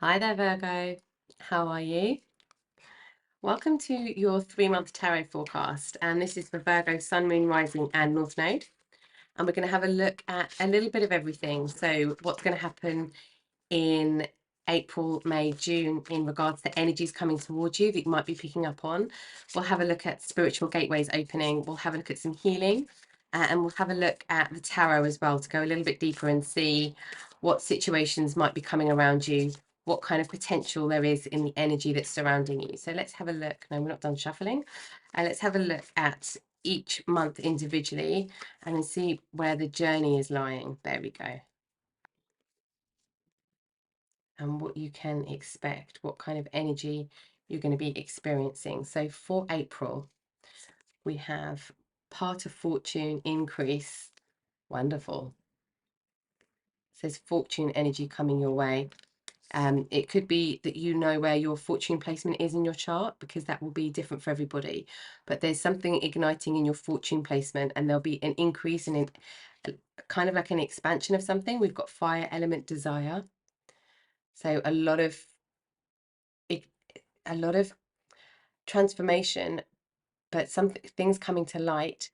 Hi there, Virgo. How are you? Welcome to your 3-month tarot forecast. And this is for Virgo, Sun, Moon, Rising, and North Node. And we're going to have a look at a little bit of everything. So, what's going to happen in April, May, June in regards to energies coming towards you that you might be picking up on. We'll have a look at spiritual gateways opening. We'll have a look at some healing. And we'll have a look at the tarot as well to go a little bit deeper and see what situations might be coming around you, what kind of potential there is in the energy that's surrounding you. So let's have a look. No, we're not done shuffling. Let's have a look at each month individually and then see where the journey is lying. There we go. And what you can expect, what kind of energy you're going to be experiencing. So for April, we have part of fortune increase. Wonderful. It says fortune energy coming your way. It could be that you know where your fortune placement is in your chart, because that will be different for everybody. But there's something igniting in your fortune placement, and there'll be an increase in kind of like an expansion of something. We've got fire element desire. So a lot of transformation, but some things coming to light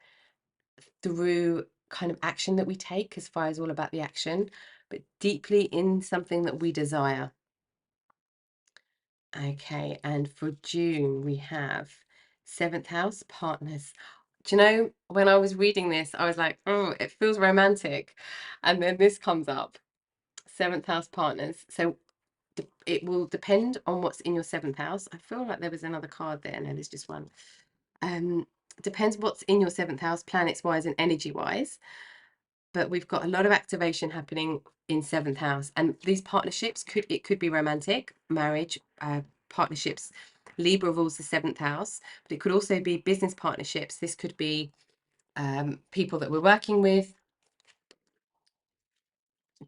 through kind of action that we take, because fire is all about the action, but deeply in something that we desire. Okay, and for June, we have 7th house partners. Do you know, when I was reading this, I was like, oh, it feels romantic. And then this comes up, 7th house partners. So it will depend on what's in your 7th house. I feel like there was another card there. No, there's just one. Depends what's in your 7th house, planets wise and energy wise. But we've got a lot of activation happening in 7th house, and these partnerships could be romantic, marriage, partnerships. Libra rules the 7th house, but it could also be business partnerships. This could be people that we're working with,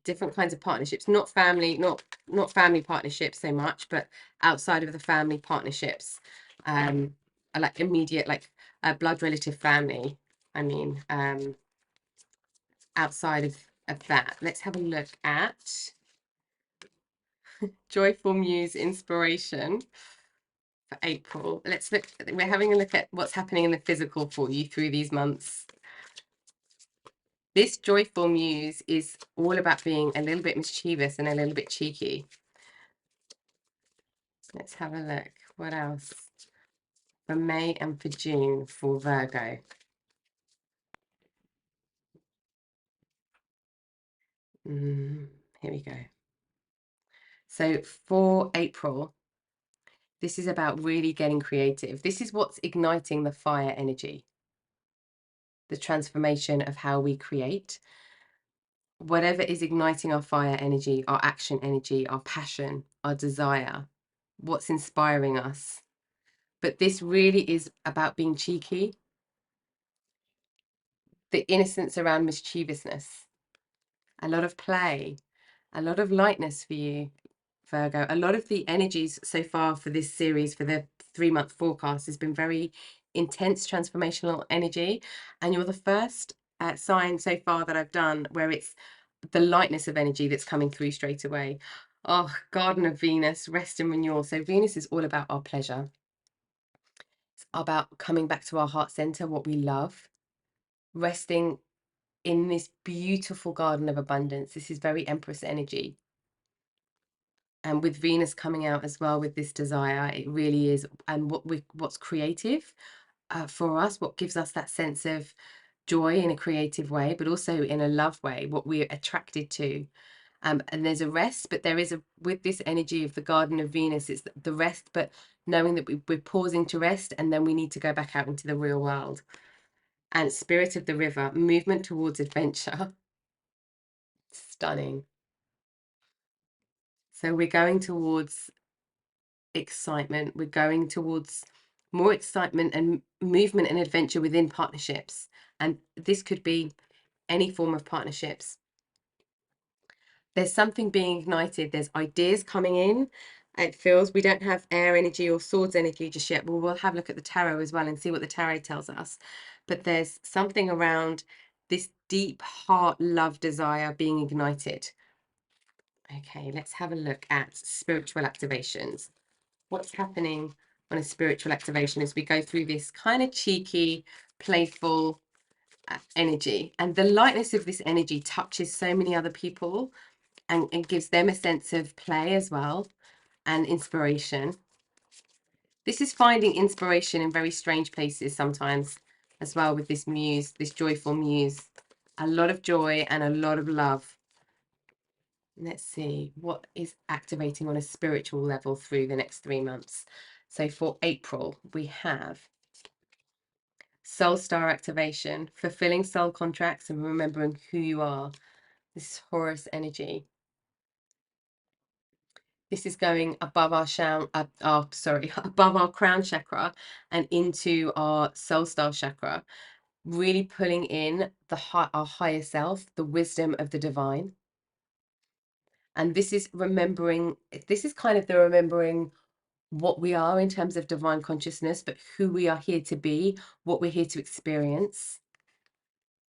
different kinds of partnerships, not family, not family partnerships so much, but outside of the family partnerships, like immediate, like a blood relative family. I mean, outside of that, let's have a look at joyful muse inspiration for April. Let's look, we're having a look at what's happening in the physical for you through these months. This joyful muse is all about being a little bit mischievous and a little bit cheeky. Let's have a look. What else? For May and for June for Virgo. Here we go. So for April, this is about really getting creative. This is what's igniting the fire energy, the transformation of how we create. Whatever is igniting our fire energy, our action energy, our passion, our desire, what's inspiring us. But this really is about being cheeky, the innocence around mischievousness, a lot of play, a lot of lightness for you, Virgo. A lot of the energies so far for this series, for the 3-month forecast, has been very intense transformational energy. And you're the first sign so far that I've done where it's the lightness of energy that's coming through straight away. Oh, Garden of Venus, rest and renewal. So Venus is all about our pleasure. It's about coming back to our heart center, what we love, resting in this beautiful garden of abundance. This is very Empress energy. And with Venus coming out as well with this desire, it really is. And what's creative for us, what gives us that sense of joy in a creative way, but also in a love way, what we're attracted to. And there's a rest, but there is with this energy of the Garden of Venus, it's the rest, but knowing that we're pausing to rest, and then we need to go back out into the real world. And Spirit of the River, movement towards adventure. Stunning. So we're going towards excitement. We're going towards more excitement and movement and adventure within partnerships. And this could be any form of partnerships. There's something being ignited. There's ideas coming in. It feels we don't have air energy or swords energy just yet. We'll have a look at the tarot as well and see what the tarot tells us. But there's something around this deep heart love desire being ignited. Okay, let's have a look at spiritual activations. What's happening on a spiritual activation as we go through this kind of cheeky, playful energy? And the lightness of this energy touches so many other people and gives them a sense of play as well and inspiration. This is finding inspiration in very strange places sometimes as well with this muse, this joyful muse. A lot of joy and a lot of love. Let's see what is activating on a spiritual level through the next 3 months. So for April, we have soul star activation, fulfilling soul contracts and remembering who you are. This is Horus energy. This is going above our above our crown chakra and into our soul star chakra, really pulling in our higher self, the wisdom of the divine. And this is remembering, this is kind of the remembering what we are in terms of divine consciousness, but who we are here to be, what we're here to experience.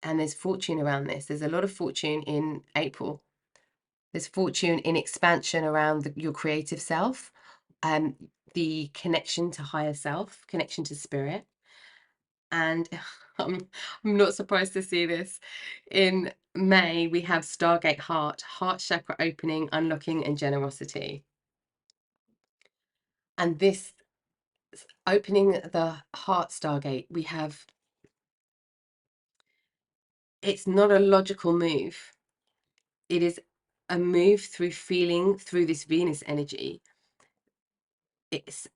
And there's fortune around this. There's a lot of fortune in April. There's fortune in expansion around your creative self, the connection to higher self, connection to spirit. And I'm not surprised to see this. In May, we have Stargate Heart chakra opening, unlocking, and generosity. And this opening the heart stargate, we have, it's not a logical move. It is a move through feeling through this Venus energy. It's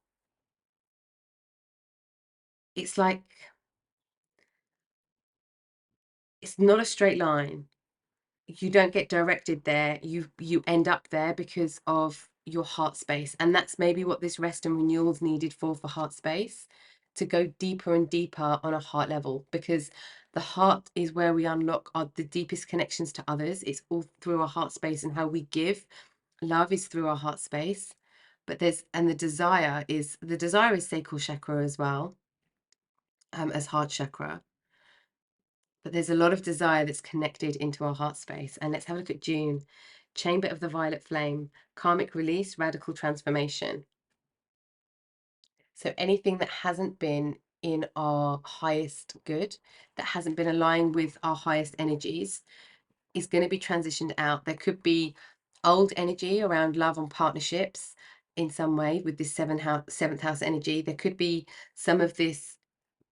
like, it's not a straight line. You don't get directed there. You end up there because of your heart space. And that's maybe what this rest and renewal is needed for heart space, to go deeper and deeper on a heart level, because the heart is where we unlock the deepest connections to others. It's all through our heart space, and how we give love is through our heart space. But the desire is sacral chakra as well, as heart chakra. But there's a lot of desire that's connected into our heart space. And let's have a look at June. Chamber of the Violet Flame, karmic release, radical transformation. So anything that hasn't been in our highest good, that hasn't been aligned with our highest energies, is going to be transitioned out. There could be old energy around love and partnerships in some way with this seventh house energy. There could be some of this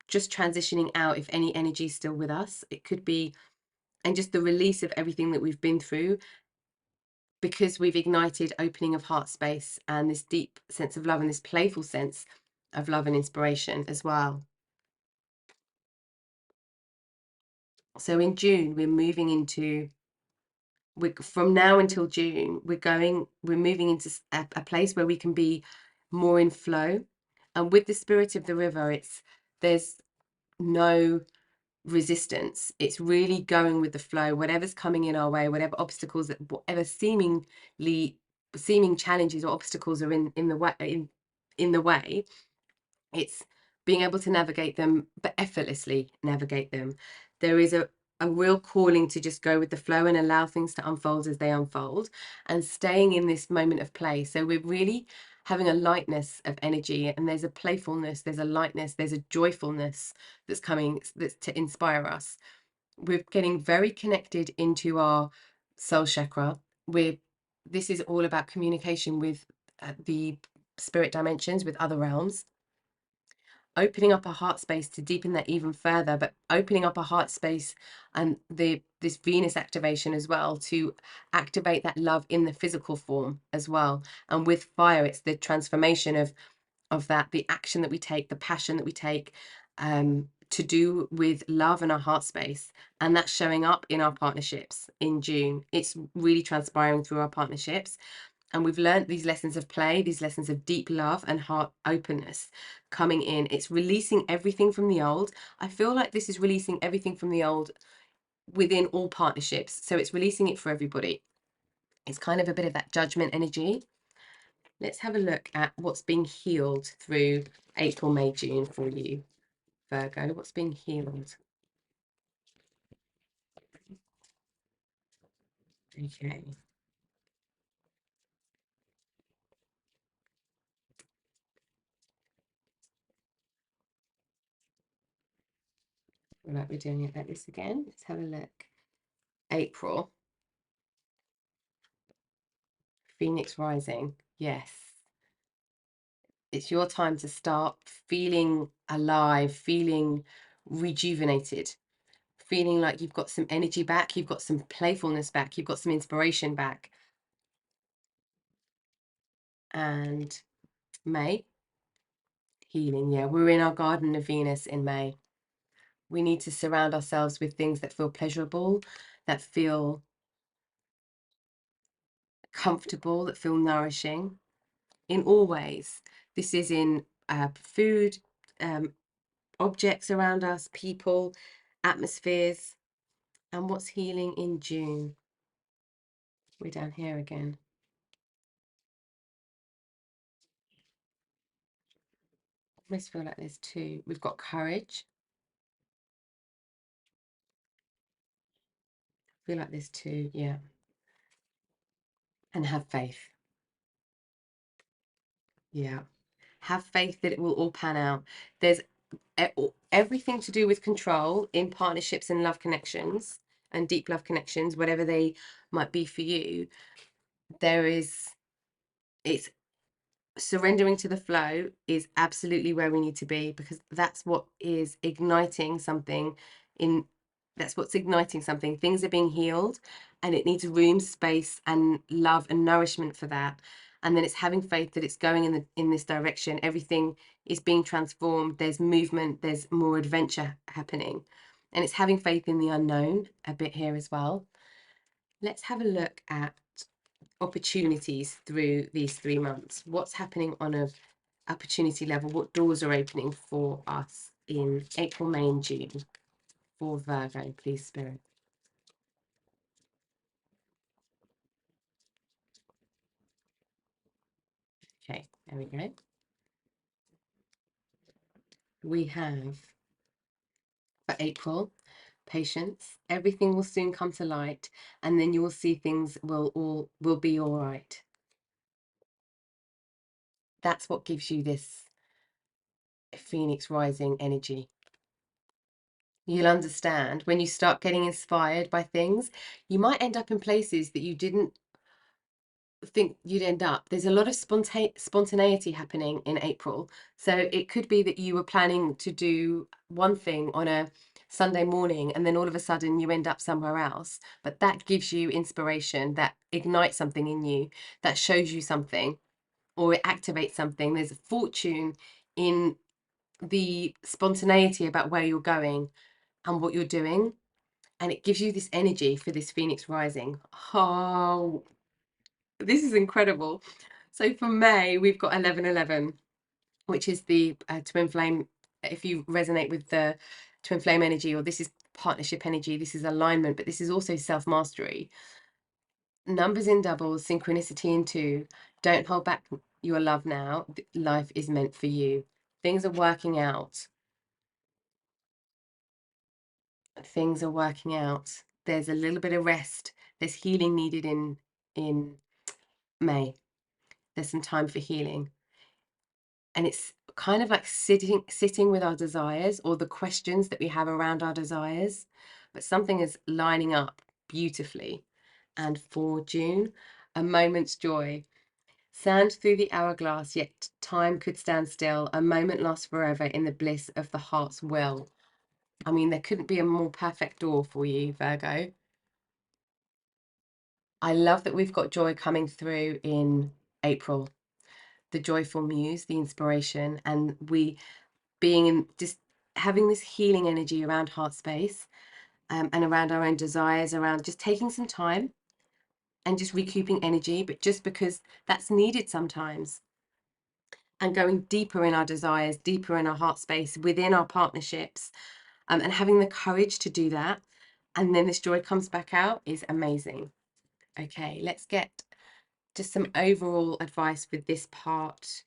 just transitioning out if any energy is still with us. It could be, and just the release of everything that we've been through, because we've ignited opening of heart space and this deep sense of love and this playful sense of love and inspiration as well. So in June, we're moving into, from now until June, we're moving into a place where we can be more in flow. And with the spirit of the river, there's no resistance. It's really going with the flow, whatever's coming in our way, whatever obstacles, whatever seeming challenges or obstacles are in the way, it's being able to navigate them, but effortlessly navigate them. There is a real calling to just go with the flow and allow things to unfold as they unfold, and staying in this moment of play. So we're really having a lightness of energy, and there's a playfulness, there's a lightness, there's a joyfulness that's coming, that's to inspire us. We're getting very connected into our soul chakra. This is all about communication with the spirit dimensions, with other realms, opening up our heart space to deepen that even further, but opening up our heart space and this Venus activation as well, to activate that love in the physical form as well. And with fire, it's the transformation of that, the action that we take, the passion that we take, to do with love in our heart space. And that's showing up in our partnerships in June. It's really transpiring through our partnerships. And we've learned these lessons of play, these lessons of deep love and heart openness coming in. It's releasing everything from the old. I feel like this is releasing everything from the old within all partnerships. So it's releasing it for everybody. It's kind of a bit of that judgment energy. Let's have a look at what's being healed through April, May, June for you, Virgo. What's being healed? Okay. Right, we're doing it like this again. Let's have a look. April. Phoenix rising. Yes. It's your time to start feeling alive, feeling rejuvenated, feeling like you've got some energy back, you've got some playfulness back, you've got some inspiration back. And May, healing. Yeah, we're in our garden of Venus in May. We need to surround ourselves with things that feel pleasurable, that feel comfortable, that feel nourishing in all ways. This is in food, objects around us, people, atmospheres. And what's healing in June? We're down here again. I almost feel like there's two. We've got courage. I feel like there's two, yeah. And have faith. Yeah. Have faith that it will all pan out. There's everything to do with control in partnerships and love connections and deep love connections, whatever they might be for you. It's surrendering to the flow is absolutely where we need to be, because that's what is igniting something in that's what's igniting something. Things are being healed and it needs room, space and love and nourishment for that. And then it's having faith that it's going in this direction. Everything is being transformed. There's movement, there's more adventure happening. And it's having faith in the unknown a bit here as well. Let's have a look at opportunities through these 3 months. What's happening on a opportunity level? What doors are opening for us in April, May and June for Virgo, please, Spirit? Okay, there we go. We have for April, patience. Everything will soon come to light, and then you will see things will be all right. That's what gives you this Phoenix rising energy. You'll understand when you start getting inspired by things, you might end up in places that you didn't think you'd end up. There's a lot of spontaneity happening in April. So it could be that you were planning to do one thing on a Sunday morning and then all of a sudden you end up somewhere else. But that gives you inspiration, that ignites something in you, that shows you something, or it activates something. There's a fortune in the spontaneity about where you're going and what you're doing. And it gives you this energy for this Phoenix rising. Oh, this is incredible. So for May, we've got 1111, which is the twin flame. If you resonate with the twin flame energy, or this is partnership energy, this is alignment, but this is also self-mastery. Numbers in doubles, synchronicity in two. Don't hold back your love now. Life is meant for you. Things are working out. Things are working out. There's a little bit of rest. There's healing needed in May. There's some time for healing. And it's kind of like sitting with our desires, or the questions that we have around our desires, but something is lining up beautifully. And for June, a moment's joy. Sand through the hourglass, yet time could stand still. A moment lasts forever in the bliss of the heart's will. I mean, there couldn't be a more perfect door for you, Virgo. I love that we've got joy coming through in April. The joyful muse, the inspiration, and we being in just having this healing energy around heart space, and around our own desires, around just taking some time and just recouping energy, but just because that's needed sometimes, and going deeper in our desires, deeper in our heart space, within our partnerships, and having the courage to do that. And then this joy comes back out is amazing. Okay, let's get just some overall advice with this part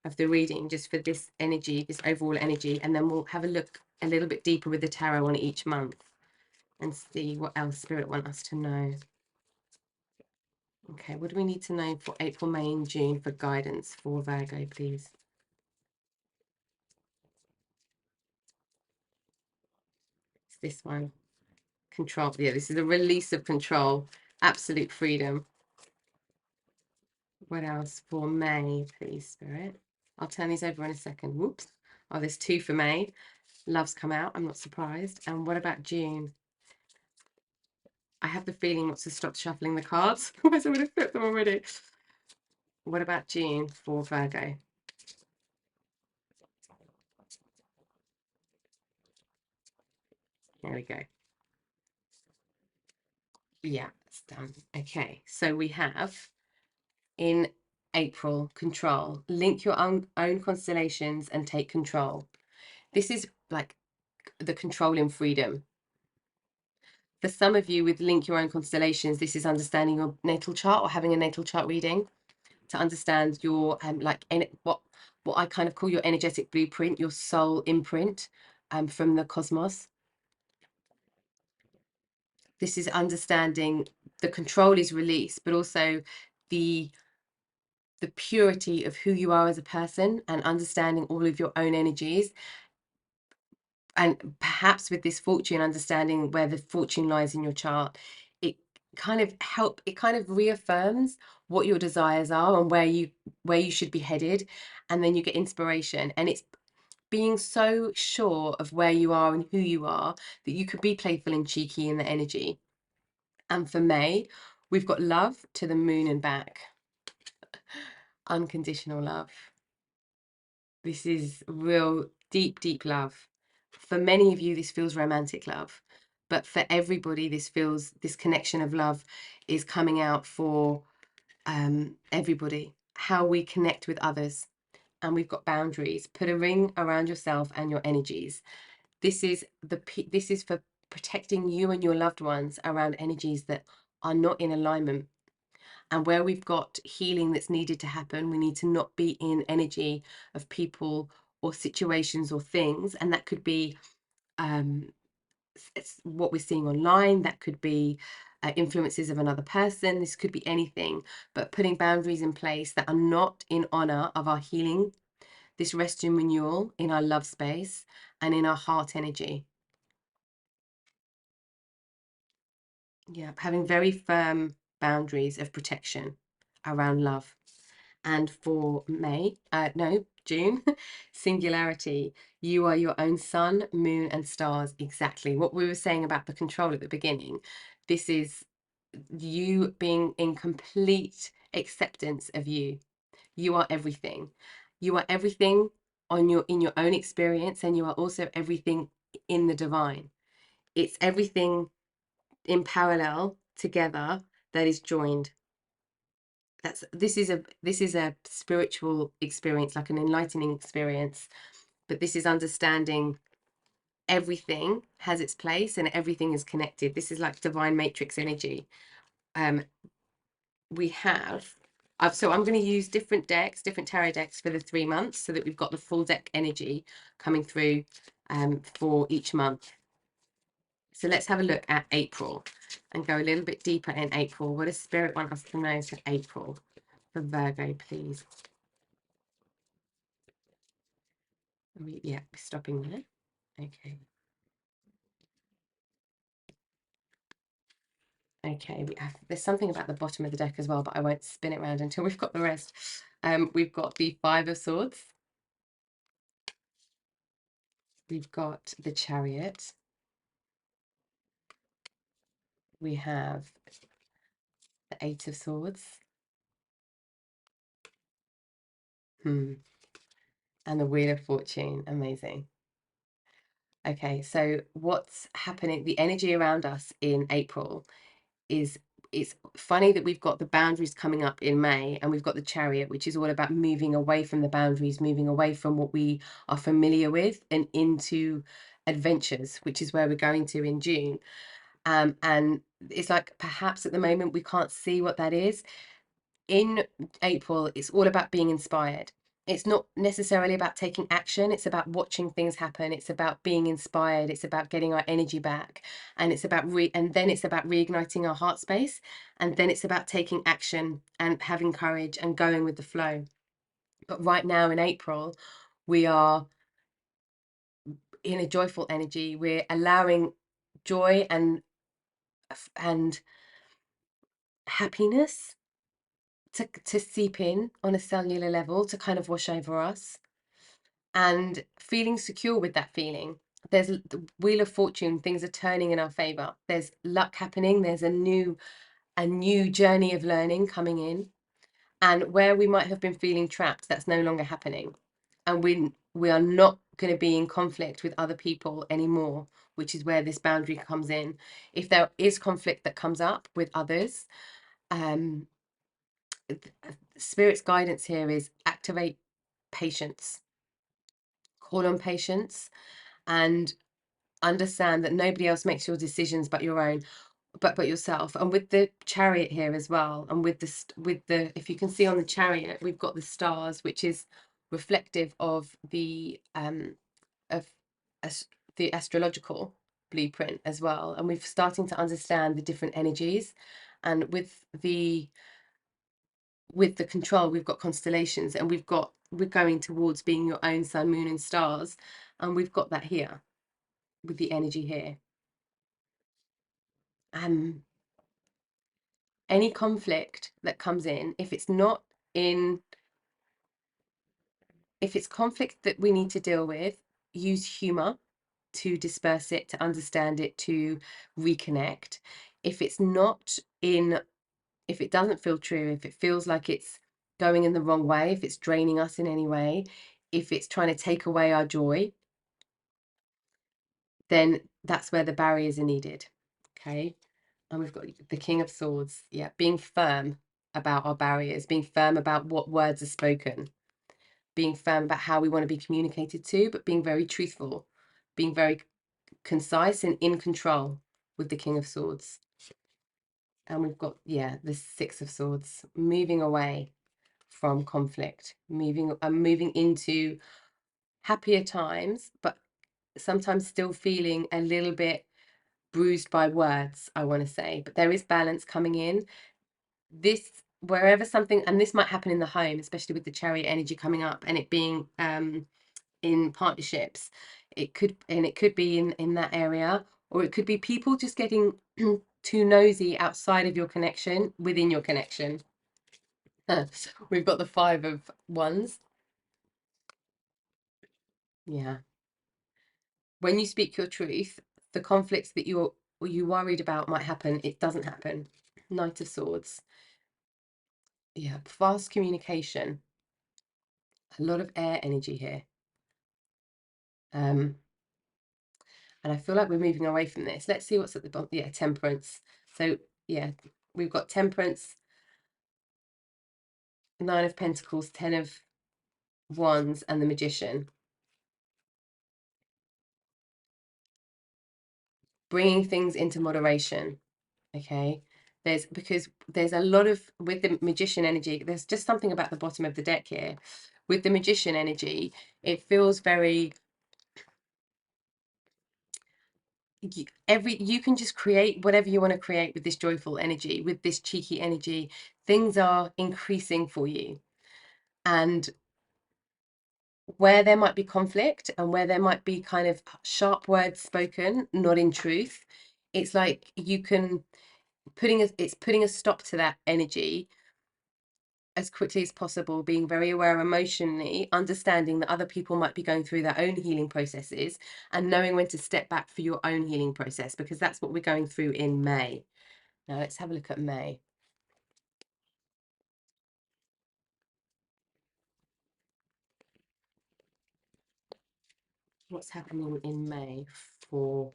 of the reading, just for this energy, this overall energy, and then we'll have a look a little bit deeper with the tarot on each month and see what else Spirit want us to know. Okay, what do we need to know for April, May and June for guidance for Virgo, please? this one? Control. Yeah, this is a release of control. Absolute freedom. What else for May, please, Spirit? I'll turn these over in a second. Whoops. Oh, there's 2 for May. Love's come out. I'm not surprised. And what about June? I have the feeling not to stop shuffling the cards. Otherwise I would have flipped them already. What about June for Virgo? There we go. Yeah, it's done. Okay, so we have in April, control. Link your own constellations and take control. This is like the controlling freedom. For some of you with link your own constellations, this is understanding your natal chart or having a natal chart reading to understand your like what I kind of call your energetic blueprint, your soul imprint from the cosmos. This is understanding the control is release, but also the purity of who you are as a person and understanding all of your own energies. And perhaps with this fortune, understanding where the fortune lies in your chart, it kind of reaffirms what your desires are and where you should be headed. And then you get inspiration. And it's being so sure of where you are and who you are that you could be playful and cheeky in the energy. And for May, we've got love to the moon and back. Unconditional love. This is real deep, deep love. For many of you, this feels romantic love. But for everybody, this connection of love is coming out for everybody. How we connect with others. And we've got boundaries. Put a ring around yourself and your energies. This is for protecting you and your loved ones around energies that are not in alignment. And where we've got healing that's needed to happen, we need to not be in energy of people or situations or things. And that could be it's what we're seeing online. That could be influences of another person. This could be anything. But putting boundaries in place that are not in honor of our healing, this rest and renewal in our love space and in our heart energy. Yeah, having very firm boundaries of protection around love. And for June, singularity. You are your own sun, moon, and stars. Exactly what we were saying about the control at the beginning. This is you being in complete acceptance of you. You are everything. You are everything in your own experience, and you are also everything in the divine. It's everything in parallel together that is joined. This is a spiritual experience, like an enlightening experience, but this is understanding everything has its place and everything is connected. This is like divine matrix energy. We have so I'm going to use different tarot decks for the 3 months so that we've got the full deck energy coming through for each month. So let's have a look at April and go a little bit deeper in April. What does Spirit want us to know for April? For Virgo, please. Yeah, we're stopping there. Okay. Okay, there's something about the bottom of the deck as well, but I won't spin it around until we've got the rest. We've got the 5 of Swords. We've got the Chariot. We have the 8 of Swords. And the Wheel of Fortune. Amazing. Okay, so what's happening? The energy around us in April is, it's funny that we've got the boundaries coming up in May and we've got the Chariot, which is all about moving away from the boundaries, moving away from what we are familiar with and into adventures, which is where we're going to in June. And it's like perhaps at the moment we can't see what that is. In April, it's all about being inspired. It's not necessarily about taking action. It's about watching things happen. It's about being inspired. It's about getting our energy back. And it's about and then it's about reigniting our heart space. And then it's about taking action and having courage and going with the flow. But right now in April, we are in a joyful energy. We're allowing joy and happiness to seep in on a cellular level, to kind of wash over us, and feeling secure with that feeling. There's the wheel of fortune, things are turning in our favor. There's luck happening. There's a new journey of learning coming in. And where we might have been feeling trapped, that's no longer happening. And we are not going to be in conflict with other people anymore, which is where this boundary comes in. If there is conflict that comes up with others, Spirit's guidance here is activate patience, call on patience, and understand that nobody else makes your decisions but your own, but yourself. And with the Chariot here as well, and with the if you can see on the Chariot, we've got the stars, which is reflective of of the astrological blueprint as well. And we're starting to understand the different energies, and with the control, we've got constellations, and we're going towards being your own sun, moon, and stars, and we've got that here with the energy here. Any conflict that comes in, if it's conflict that we need to deal with, use humor to disperse it, to understand it, to reconnect. If it's not in, if it doesn't feel true, if it feels like it's going in the wrong way, if it's draining us in any way, if it's trying to take away our joy, then that's where the barriers are needed. Okay. And we've got the King of Swords. Yeah, being firm about our barriers, being firm about what words are spoken, being firm about how we want to be communicated to, but being very truthful, being very concise and in control with the King of Swords. And we've got, yeah, the Six of Swords, moving away from conflict, moving into happier times, but sometimes still feeling a little bit bruised by words, I want to say. But there is balance coming in. This, wherever something, and this might happen in the home, especially with the Chariot energy coming up, and it being in partnerships, it could be in that area, or it could be people just getting too nosy outside of your connection within your connection. We've got the Five of Wands. Yeah, when you speak your truth, the conflicts that you worried about might happen, it doesn't happen. Knight of Swords. Yeah, fast communication, a lot of air energy here. And I feel like we're moving away from this. Let's see what's at the bottom. Yeah, Temperance. So yeah, we've got Temperance, Nine of Pentacles, Ten of Wands, and the Magician. Bringing things into moderation. Okay. Because there's a lot of, with the Magician energy, there's just something about the bottom of the deck here. With the Magician energy, it feels very, you can just create whatever you want to create with this joyful energy, with this cheeky energy. Things are increasing for you. And where there might be conflict and where there might be kind of sharp words spoken, not in truth, it's like you can it's putting a stop to that energy as quickly as possible, being very aware emotionally, understanding that other people might be going through their own healing processes, and knowing when to step back for your own healing process, because that's what we're going through in May. Now let's have a look at May. What's happening in May for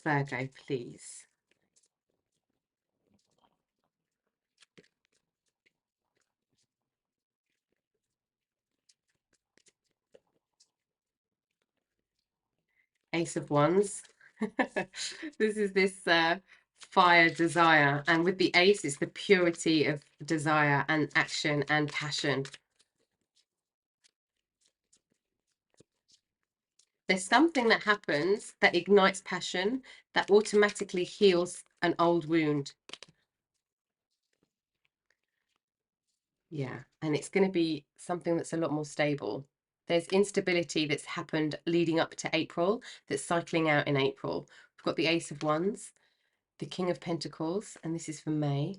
Virgo, please? Ace of Wands. This is fire desire, and with the ace, it's the purity of desire and action and passion. There's something that happens that ignites passion that automatically heals an old wound. Yeah, and it's going to be something that's a lot more stable. There's instability that's happened leading up to April that's cycling out in April. We've got the Ace of Wands, the King of Pentacles, and this is for May,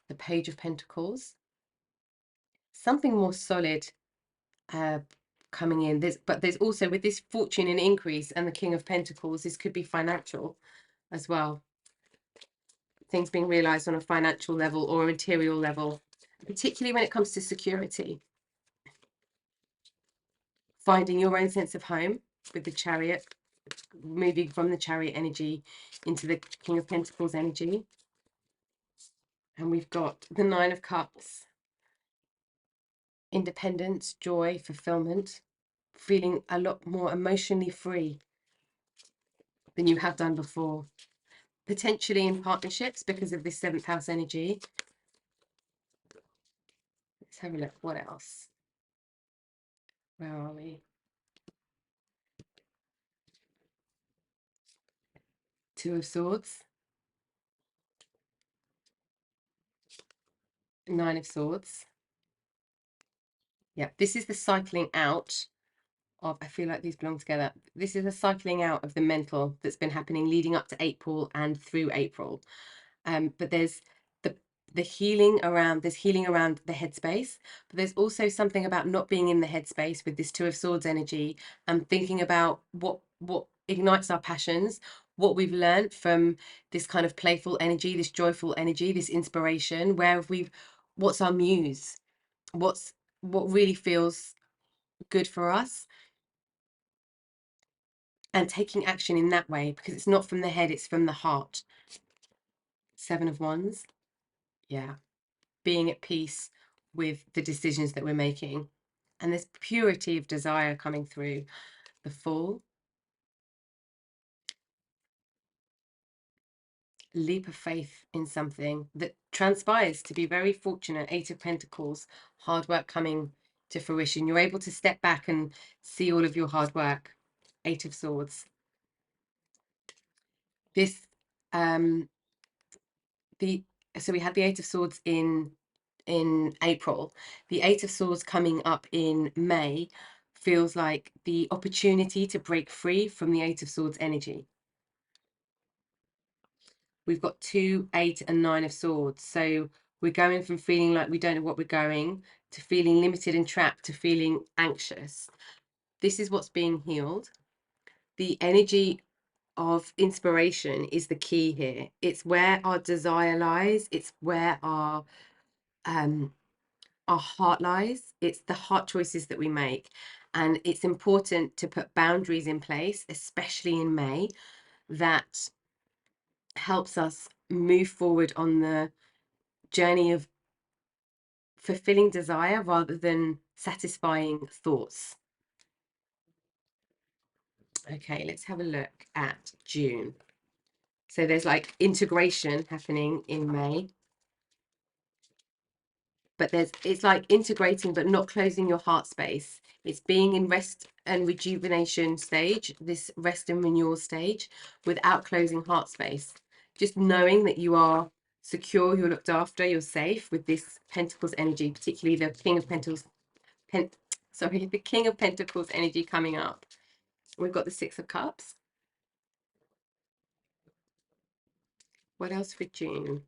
the Page of Pentacles. Something more solid coming in. But there's also, with this fortune and increase and the King of Pentacles, this could be financial as well. Things being realized on a financial level or a material level, particularly when it comes to security. Finding your own sense of home with the Chariot, moving from the Chariot energy into the King of Pentacles energy. And we've got the Nine of Cups. Independence, joy, fulfillment, feeling a lot more emotionally free than you have done before. Potentially in partnerships because of this 7th house energy. Let's have a look. What else? Where are we? Two of Swords. Nine of Swords. Yeah, this is the cycling out of, I feel like these belong together. This is a cycling out of the mental that's been happening leading up to April and through April. But there's the healing around, there's healing around the headspace, but there's also something about not being in the headspace with this Two of Swords energy and thinking about what ignites our passions, what we've learned from this kind of playful energy, this joyful energy, this inspiration, what's our muse, what really feels good for us, and taking action in that way, because it's not from the head, it's from the heart. Seven of Wands. Yeah. Being at peace with the decisions that we're making. And this purity of desire coming through. The Fool. Leap of faith in something that transpires to be very fortunate. Eight of Pentacles. Hard work coming to fruition. You're able to step back and see all of your hard work. Eight of Swords. This so we had the Eight of Swords in April. The Eight of Swords coming up in May feels like the opportunity to break free from the Eight of Swords energy. We've got 2, 8 and 9 of Swords. So we're going from feeling like we don't know what we're going to feeling limited and trapped to feeling anxious. This is what's being healed. The energy of inspiration is the key here. It's where our desire lies. It's where our heart lies. It's the heart choices that we make. And it's important to put boundaries in place, especially in May, that helps us move forward on the journey of fulfilling desire rather than satisfying thoughts. Okay, let's have a look at June. So there's like integration happening in May. But it's like integrating but not closing your heart space. It's being in rest and rejuvenation stage, this rest and renewal stage, without closing heart space. Just knowing that you are secure, you're looked after, you're safe with this Pentacles energy, particularly the King of Pentacles, the King of Pentacles energy coming up. We've got the Six of Cups. What else for June?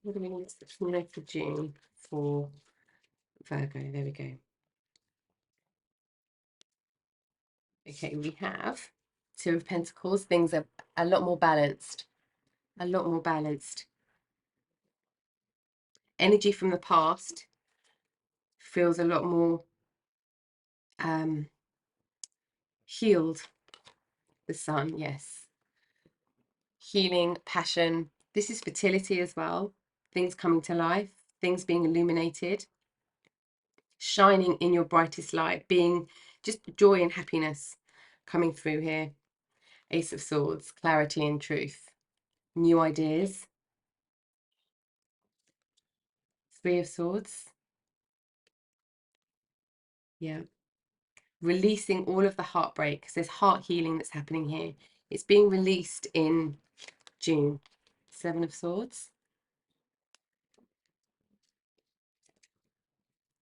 What do we need to know for June for Virgo? There we go. Okay, we have Two of Pentacles. Things are a lot more balanced. A lot more balanced. Energy from the past feels a lot more healed. The Sun, yes. Healing, passion. This is fertility as well. Things coming to life. Things being illuminated. Shining in your brightest light. Being just joy and happiness coming through here. Ace of Swords. Clarity and truth. New ideas. Three of Swords. Yeah. releasing all of the heartbreak, because there's heart healing that's happening here. It's being released in June. Seven of Swords.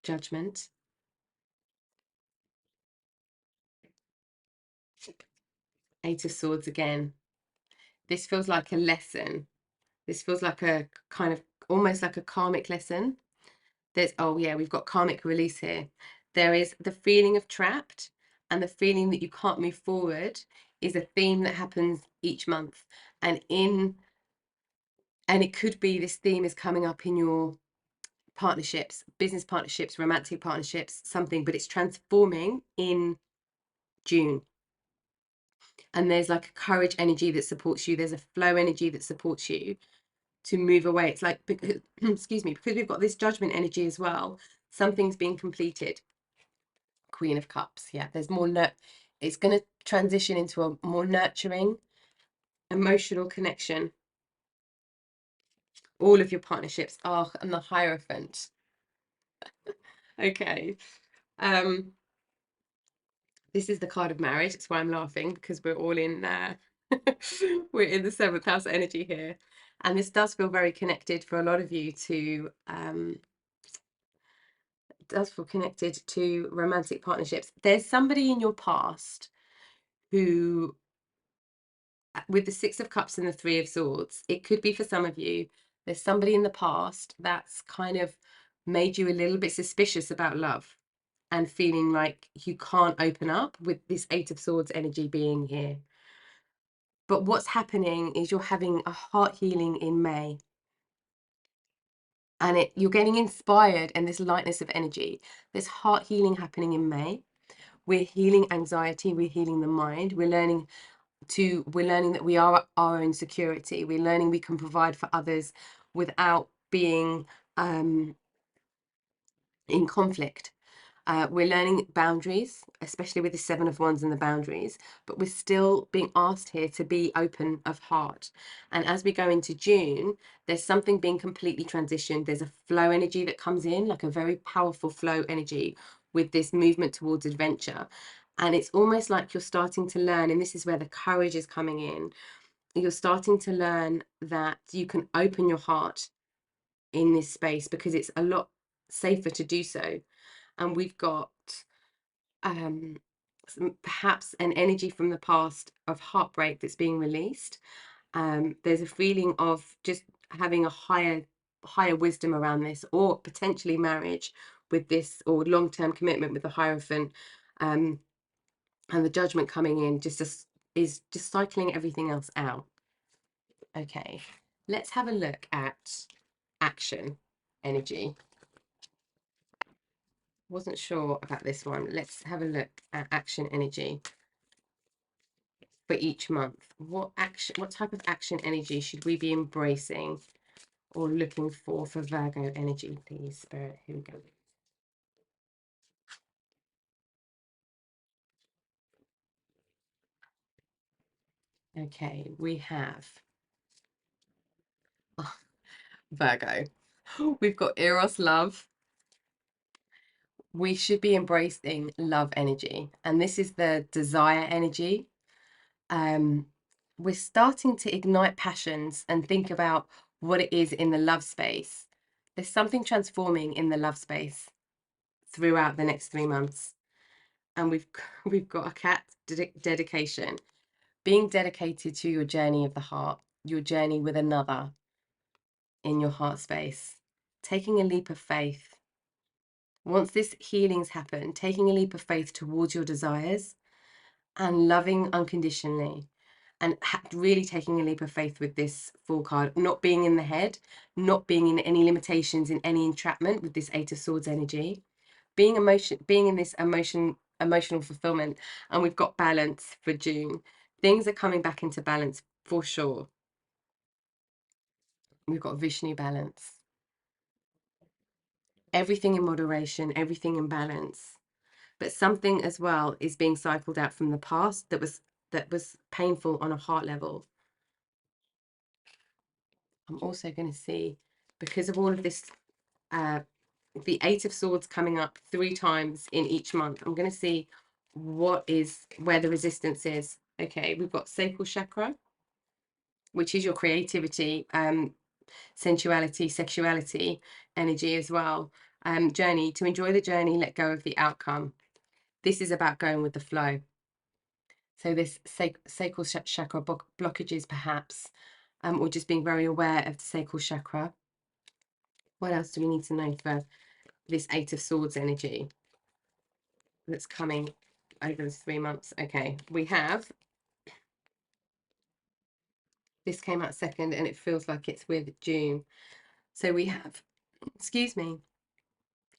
Judgment. Eight of Swords again. This feels like a lesson. This feels like a kind of almost like a karmic lesson. There's, oh yeah, we've got karmic release here. There is the feeling of trapped, and the feeling that you can't move forward is a theme that happens each month. And it could be this theme is coming up in your partnerships, business partnerships, romantic partnerships, something, but it's transforming in June. And there's like a courage energy that supports you. There's a flow energy that supports you to move away. It's like, because, excuse me, because we've got this judgment energy as well, something's being completed. Queen of Cups. Yeah, there's more, it's going to transition into a more nurturing, emotional connection. All of your partnerships are, and the Hierophant. Okay. This is the card of marriage. That's why I'm laughing, because we're all in we're in the 7th house energy here. And this does feel very connected for a lot of you to does feel connected to romantic partnerships. There's somebody in your past who, with the 6 of Cups and the 3 of Swords, it could be for some of you, there's somebody in the past that's kind of made you a little bit suspicious about love and feeling like you can't open up, with this 8 of Swords energy being here. But what's happening is you're having a heart healing in May. And you're getting inspired, and this lightness of energy. There's heart healing happening in May. We're healing anxiety. We're healing the mind. We're learning that we are our own security. We're learning we can provide for others without being in conflict. We're learning boundaries, especially with the 7 of Wands and the boundaries, but we're still being asked here to be open of heart. And as we go into June, there's something being completely transitioned. There's a flow energy that comes in, like a very powerful flow energy with this movement towards adventure. And it's almost like you're starting to learn, and this is where the courage is coming in. You're starting to learn that you can open your heart in this space because it's a lot safer to do so. And we've got perhaps an energy from the past of heartbreak that's being released. There's a feeling of just having a higher wisdom around this, or potentially marriage with this, or long-term commitment with the Hierophant, and the Judgment coming in is just cycling everything else out. Okay, let's have a look at action energy. Wasn't sure about this one. Let's have a look at action energy for each month. What type of action energy should we be embracing or looking for Virgo energy, please, Spirit? Here we go. Okay, we have Virgo. We've got Eros, love. We should be embracing love energy, and this is the desire energy. We're starting to ignite passions and think about what it is in the love space. There's something transforming in the love space throughout the next 3 months. And we've got a cat dedication, being dedicated to your journey of the heart, your journey with another in your heart space, taking a leap of faith. Once this healing's happened, taking a leap of faith towards your desires and loving unconditionally, and really taking a leap of faith with this Fool card, not being in the head, not being in any limitations, in any entrapment with this 8 of Swords energy, being in this emotional fulfillment. And we've got balance for June. Things are coming back into balance for sure. We've got Vishnu balance. Everything in moderation, everything in balance. But something as well is being cycled out from the past that was painful on a heart level. I'm also going to see, because of all of this, the 8 of Swords coming up 3 times in each month, I'm going to see where the resistance is. Okay, we've got sacral chakra, which is your creativity, sensuality, sexuality energy as well. Journey, to enjoy the journey, let go of the outcome. This is about going with the flow. So this sacral chakra blockages perhaps, or just being very aware of the sacral chakra. What else do we need to know for this Eight of Swords energy that's coming over the 3 months? Okay, we have, this came out second and it feels like it's with June. So we have, excuse me,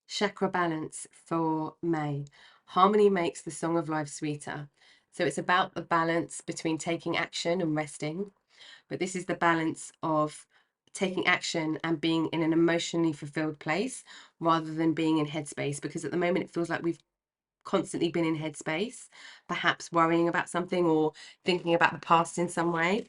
chakra balance for May. Harmony makes the song of life sweeter. So it's about the balance between taking action and resting. But this is the balance of taking action and being in an emotionally fulfilled place rather than being in headspace. Because at the moment, it feels like we've constantly been in headspace, perhaps worrying about something or thinking about the past in some way.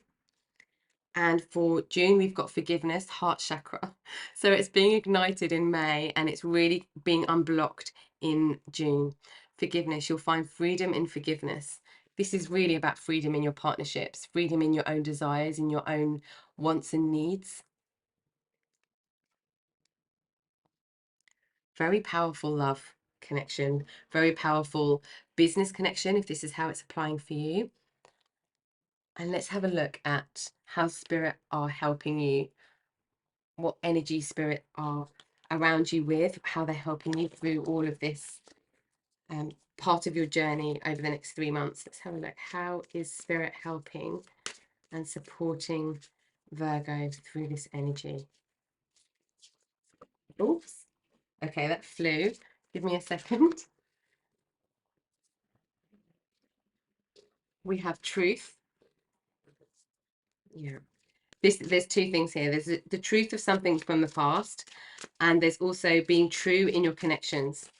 And for June, we've got forgiveness, heart chakra. So it's being ignited in May and it's really being unblocked in June. Forgiveness, you'll find freedom in forgiveness. This is really about freedom in your partnerships, freedom in your own desires, in your own wants and needs. Very powerful love connection, very powerful business connection, if this is how it's applying for you. And let's have a look at how spirit are helping you, what energy spirit are around you with, how they're helping you through all of this part of your journey over the next 3 months. Let's have a look. How is spirit helping and supporting Virgo through this energy? Oops. Okay, that flew. Give me a second. We have truth. Yeah. There's two things here. There's the truth of something from the past, and there's also being true in your connections.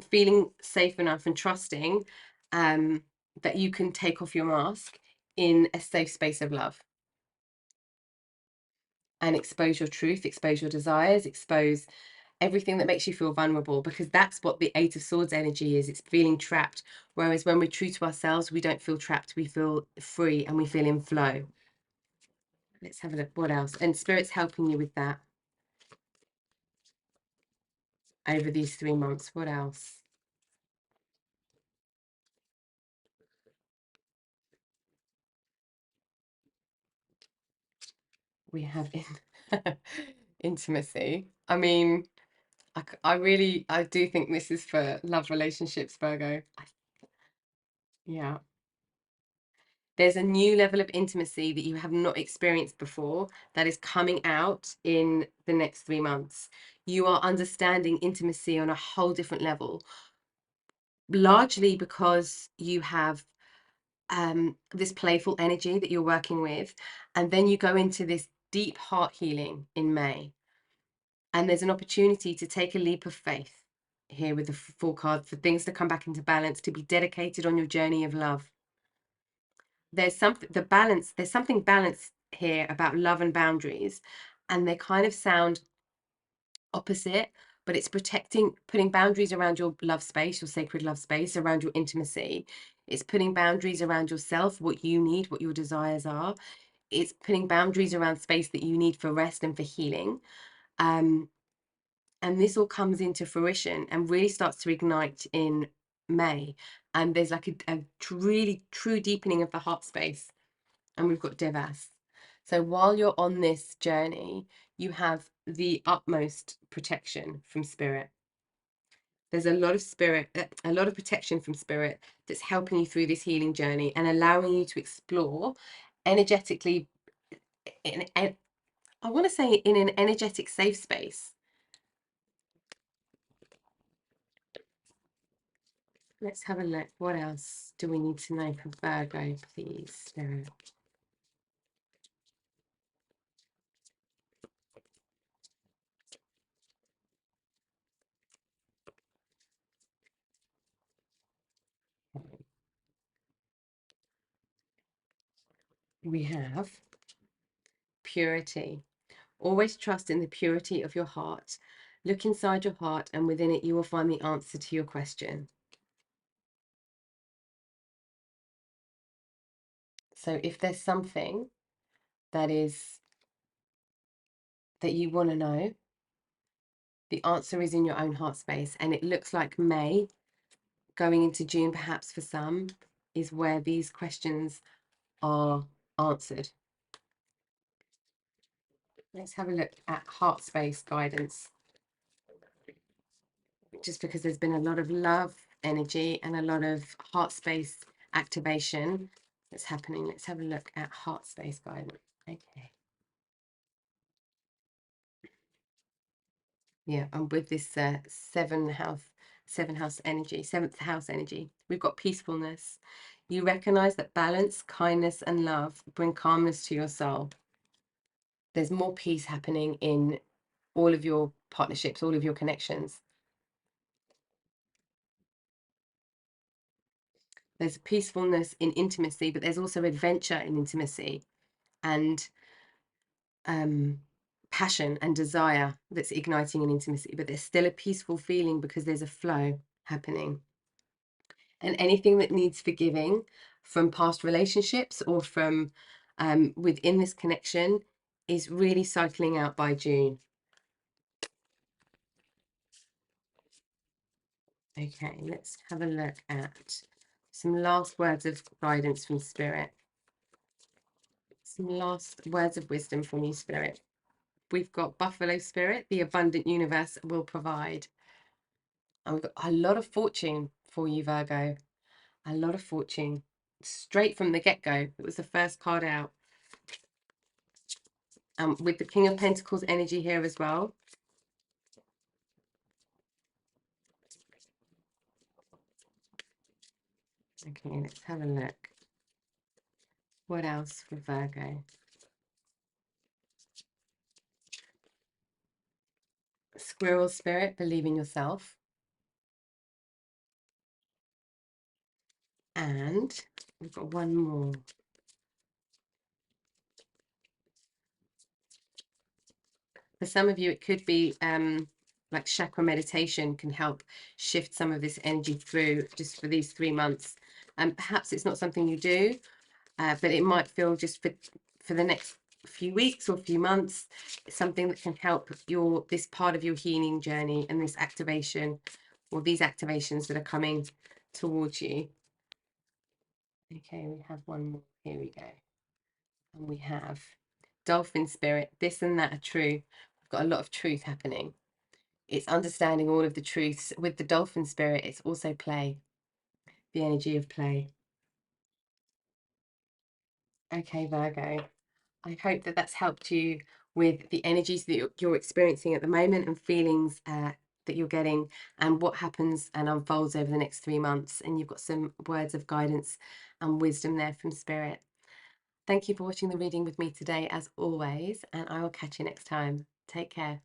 Feeling safe enough and trusting that you can take off your mask in a safe space of love and expose your truth, expose your desires, expose everything that makes you feel vulnerable, because that's what the Eight of Swords energy is. It's feeling trapped. Whereas when we're true to ourselves, we don't feel trapped. We feel free and we feel in flow. Let's have a look. What else? And Spirit's helping you with that over these 3 months. What else? We have intimacy. I mean, I do think this is for love relationships, Virgo. Yeah. There's a new level of intimacy that you have not experienced before that is coming out in the next 3 months. You are understanding intimacy on a whole different level, largely because you have this playful energy that you're working with, and then you go into this deep heart healing in May. And there's an opportunity to take a leap of faith here with the full card for things to come back into balance, to be dedicated on your journey of love. There's something balanced here about love and boundaries, and they kind of sound opposite, but it's putting boundaries around your love space, your sacred love space, around your intimacy. It's putting boundaries around yourself, what you need, what your desires are. It's putting boundaries around space that you need for rest and for healing. And this all comes into fruition and really starts to ignite in May. And there's like a really true deepening of the heart space. And we've got Devas. So while you're on this journey, you have the utmost protection from spirit. There's a lot of a lot of protection from spirit that's helping you through this healing journey and allowing you to explore energetically I want to say in an energetic safe space. Let's have a look. What else do we need to know from Virgo, please, Spirit? We have purity. Always trust in the purity of your heart. Look inside your heart, and within it, you will find the answer to your question. So if there's something that you want to know, the answer is in your own heart space. And it looks like May, going into June perhaps for some, is where these questions are answered. Let's have a look at heart space guidance. Just because there's been a lot of love energy and a lot of heart space activation that's happening. Let's have a look at heart space guidance. Okay. Yeah, and with this seventh house energy, seventh house energy, we've got peacefulness. You recognize that balance, kindness, and love bring calmness to your soul. There's more peace happening in all of your partnerships, all of your connections. There's peacefulness in intimacy, but there's also adventure in intimacy, and passion and desire that's igniting in intimacy. But there's still a peaceful feeling because there's a flow happening. And anything that needs forgiving from past relationships or from within this connection is really cycling out by June. Okay, let's have a look at some last words of guidance from Spirit. Some last words of wisdom from you, Spirit. We've got Buffalo Spirit, the abundant universe will provide. And we've got a lot of fortune for you, Virgo. A lot of fortune. Straight from the get-go. It was the first card out. With the King of Pentacles energy here as well. Okay, let's have a look. What else for Virgo? Squirrel Spirit, believe in yourself. And we've got one more. For some of you, it could be like chakra meditation can help shift some of this energy through just for these 3 months. And perhaps it's not something you do, but it might feel just for the next few weeks or few months, something that can help this part of your healing journey and this activation, or these activations that are coming towards you. Okay, we have one more. Here we go. And we have Dolphin Spirit. This and that are true. We've got a lot of truth happening. It's understanding all of the truths. With the Dolphin Spirit, it's also play, the energy of play. Okay, Virgo. I hope that that's helped you with the energies that you're experiencing at the moment and feelings that you're getting and what happens and unfolds over the next 3 months. And you've got some words of guidance and wisdom there from Spirit. Thank you for watching the reading with me today, as always, and I will catch you next time. Take care.